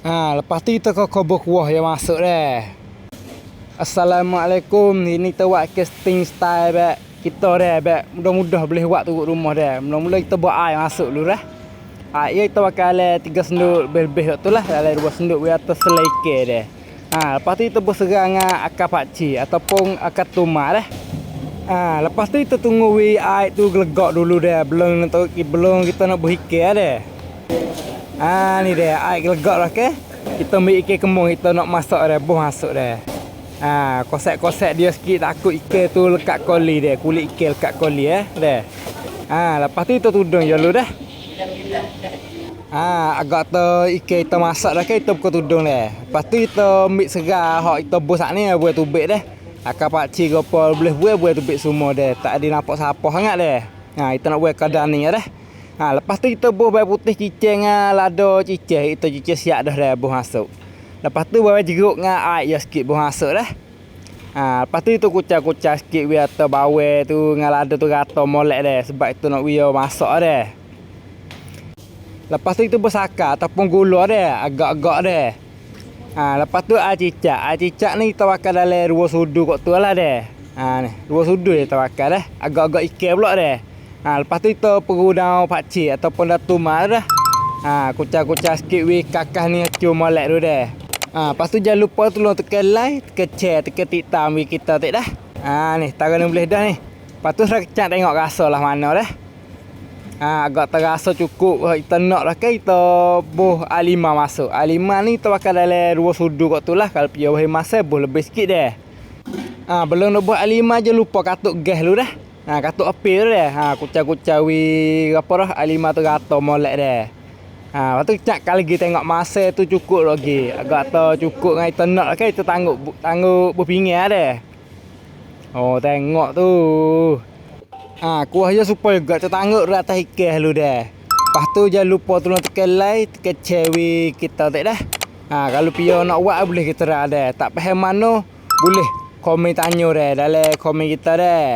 Lepas tu kita ke kubur kuah yang masuk dah. Assalamualaikum. Ini kita buat casting style bak kita dah bak. Mudah-mudah boleh buat turut rumah dah. Mula-mula kita buat air masuk dulu dah. Air kita bakal 3 senduk lebih-lebih tu lah. Dalam 2 senduk we atas selekeh dah. Lepas tu kita berserang akar pakcik ataupun akar tumat dah. Lepas tu kita tunggu air tu gelegak dulu dah. Belum kita nak berhikir dah. Ni dia air gelegak dah ke. Kita ambil ikan kembung kita nak masak dah, buh masuk dah. Kosek-kosek dia sikit takut ikan tu lekat koli dia, kulit ikan lekat koli dah. Lepas tu kita tudung je dulu dah. Agak tu ikan kita masak dah ke kita buka tudung dah. Lepas tu kita ambil serah hak kita buh sat ni buat tubik dah. Akar pakcik ke apa boleh buat tubik semua dah. Tak ada nampak siapa sangat dah. Kita nak buat kadar ni dah. Lepas tu kita buh bawang putih cicing lada cicing. Kita cicing siap dah buh masuk. Lepas tu bawang jeruk dengan air sikit buh masuk dah. Lepas tu kita kucah-kucah sikit biar tu bawang tu dengan lada tu rata molek dah. Sebab itu nak biar masak dah. Lepas tu kita bersakar ataupun gula dah. Agak-agak dah. Lepas tu air cicak. Air cicak ni kita bakar dalam 2 sudu kot tu lah dah. Ni 2 sudu kita bakar dah. Agak-agak ikan pula dah. Lepas tu kita perlu daun pakcik ataupun daun tumat dah. Kucah-kucah sikit kakah ni cuma molek tu dah. Lepas tu jangan lupa tolong tekan like, tekan share, tekan tiktam kita tak dah. Ni taruh ni boleh dah ni. Lepas tu kecak tengok rasa lah mana dah. Agak terasa cukup kita nak dah ke kita buh A5 masuk. A5 ni kita bakal dalam 2 sudu kat tu lah. Kalau piau bahan masa buh lebih sikit dah. Belum nak buat A5 je lupa katuk gas dulu dah. Katuk api tu dah. Kucah-kucah apa dah A5 tu rata molek dah. Lepas tu cak kali lagi tengok masa tu cukup lagi. Agak tu cukup dengan kita nak dah ke kita tangguh berpinggir dah. Tengok tu. Kuah je supaya gak tertangguh atas ikan dulu dah. Lepas tu jangan lupa tolong tekan like, tekan share kita tak dah. Kalau piau nak buat boleh kita dah. Tak faham mana boleh komen tanya dah dalam komen kita dah.